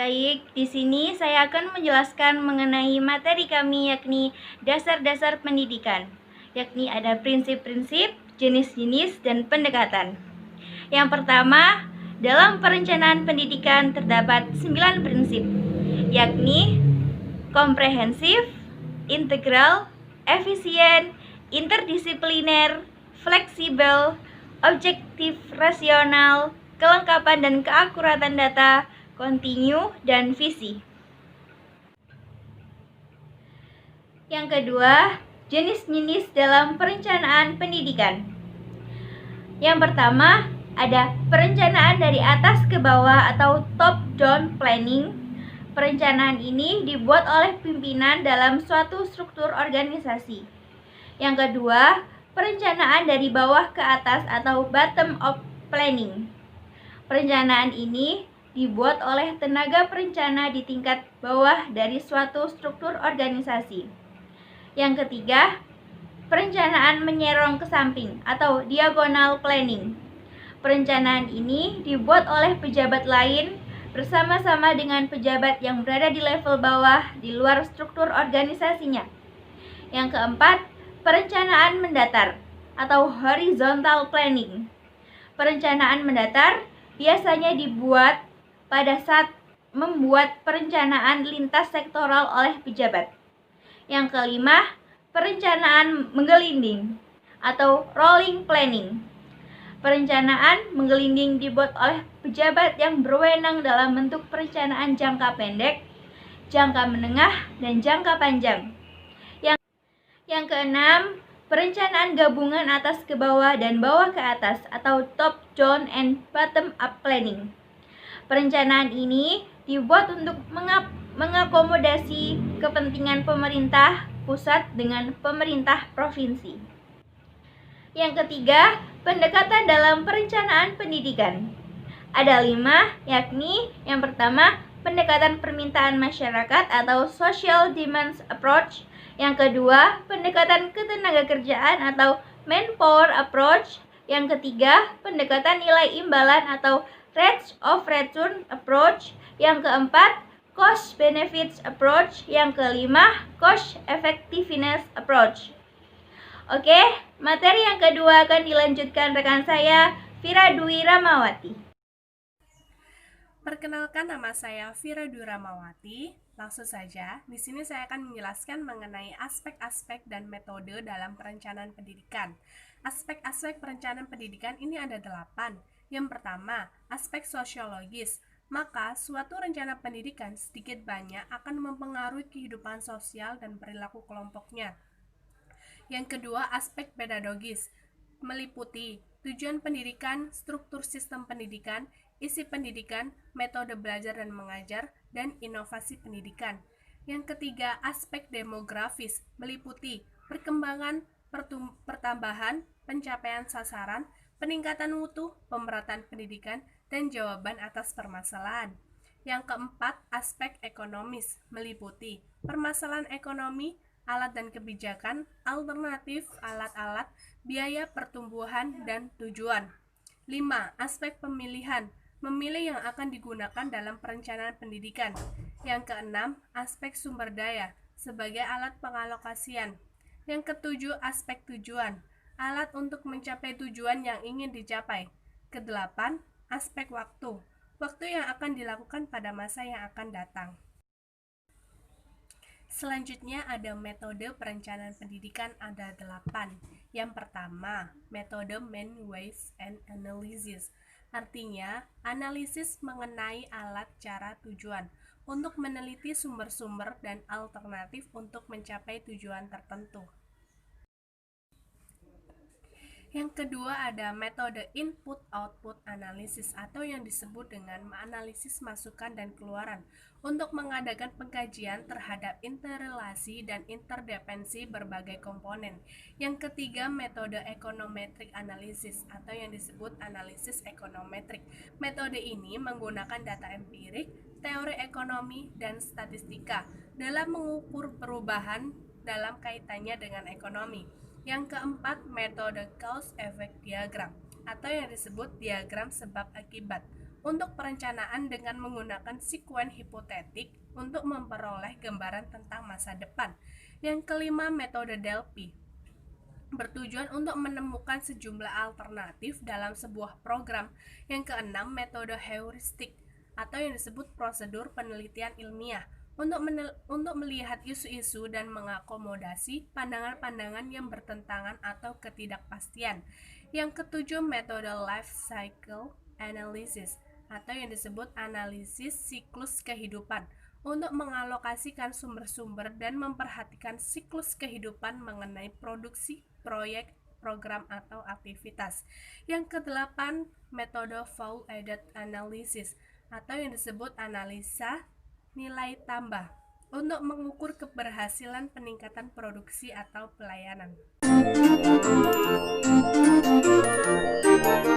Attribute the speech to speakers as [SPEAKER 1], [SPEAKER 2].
[SPEAKER 1] Baik, di sini saya akan menjelaskan mengenai materi kami yakni dasar-dasar pendidikan, yakni ada prinsip-prinsip, jenis-jenis, dan pendekatan. Yang pertama, dalam perencanaan pendidikan terdapat 9 prinsip, yakni komprehensif, integral, efisien, interdisipliner, fleksibel, objektif rasional, kelengkapan dan keakuratan data, kontinu, dan visi. Yang kedua, jenis-jenis dalam perencanaan pendidikan. Yang pertama, ada perencanaan dari atas ke bawah atau top-down planning. Perencanaan ini dibuat oleh pimpinan dalam suatu struktur organisasi. Yang kedua, perencanaan dari bawah ke atas atau bottom-up planning. Perencanaan ini dibuat oleh tenaga perencana di tingkat bawah dari suatu struktur organisasi. Yang ketiga, perencanaan menyerong ke samping atau diagonal planning. Perencanaan ini dibuat oleh pejabat lain bersama-sama dengan pejabat yang berada di level bawah di luar struktur organisasinya. Yang keempat, perencanaan mendatar atau horizontal planning. Perencanaan mendatar biasanya dibuat pada saat membuat perencanaan lintas sektoral oleh pejabat. Yang kelima, perencanaan menggelinding atau rolling planning. Perencanaan menggelinding dibuat oleh pejabat yang berwenang dalam bentuk perencanaan jangka pendek, jangka menengah, dan jangka panjang. Yang keenam, perencanaan gabungan atas ke bawah dan bawah ke atas atau top down and bottom up planning. Perencanaan ini dibuat untuk mengakomodasi kepentingan pemerintah pusat dengan pemerintah provinsi. Yang ketiga, pendekatan dalam perencanaan pendidikan. Ada 5, yakni yang pertama, pendekatan permintaan masyarakat atau social demands approach. Yang kedua, pendekatan ketenagakerjaan atau manpower approach. Yang ketiga, pendekatan nilai imbalan atau rates of return approach. Yang keempat, cost benefits approach. Yang kelima, cost effectiveness approach. Oke, materi yang kedua akan dilanjutkan rekan saya, Vira Dwi Ramawati.
[SPEAKER 2] Perkenalkan, nama saya Vira Dwi Ramawati. Langsung saja, di sini saya akan menjelaskan mengenai aspek-aspek dan metode dalam perencanaan pendidikan. Aspek-aspek perencanaan pendidikan ini ada 8. Yang pertama, aspek sosiologis. Maka, suatu rencana pendidikan sedikit banyak akan mempengaruhi kehidupan sosial dan perilaku kelompoknya. Yang kedua, aspek pedagogis. Meliputi tujuan pendidikan, struktur sistem pendidikan, isi pendidikan, metode belajar dan mengajar, dan inovasi pendidikan. Yang ketiga, aspek demografis, meliputi perkembangan, pertambahan, pencapaian sasaran, peningkatan mutu, pemerataan pendidikan, dan jawaban atas permasalahan. Yang keempat, aspek ekonomis, meliputi permasalahan ekonomi, alat dan kebijakan, alternatif, alat-alat, biaya pertumbuhan, dan tujuan. 5. Aspek pemilihan, memilih yang akan digunakan dalam perencanaan pendidikan. Yang keenam, aspek sumber daya sebagai alat pengalokasian. Yang ketujuh, aspek tujuan, alat untuk mencapai tujuan yang ingin dicapai. Kedelapan, aspek waktu, waktu yang akan dilakukan pada masa yang akan datang. Selanjutnya ada metode perencanaan pendidikan, ada 8. Yang pertama, metode main ways and analysis. Artinya, analisis mengenai alat, cara, tujuan untuk meneliti sumber-sumber dan alternatif untuk mencapai tujuan tertentu. Yang kedua ada metode input-output analysis atau yang disebut dengan analisis masukan dan keluaran untuk mengadakan pengkajian terhadap interrelasi dan interdependensi berbagai komponen. Yang ketiga, metode econometric analysis atau yang disebut analisis ekonometrik. Metode ini menggunakan data empirik, teori ekonomi, dan statistika dalam mengukur perubahan dalam kaitannya dengan ekonomi. Yang keempat, metode cause effect diagram atau yang disebut diagram sebab akibat untuk perencanaan dengan menggunakan sekuen hipotetik untuk memperoleh gambaran tentang masa depan. Yang kelima, metode Delphi bertujuan untuk menemukan sejumlah alternatif dalam sebuah program. Yang keenam, metode heuristik atau yang disebut prosedur penelitian ilmiah untuk melihat isu-isu dan mengakomodasi pandangan-pandangan yang bertentangan atau ketidakpastian. Yang ketujuh, metode life cycle analysis atau yang disebut analisis siklus kehidupan untuk mengalokasikan sumber-sumber dan memperhatikan siklus kehidupan mengenai produksi, proyek, program, atau aktivitas. Yang kedelapan, metode value-added analysis atau yang disebut analisa nilai tambah untuk mengukur keberhasilan peningkatan produksi atau pelayanan.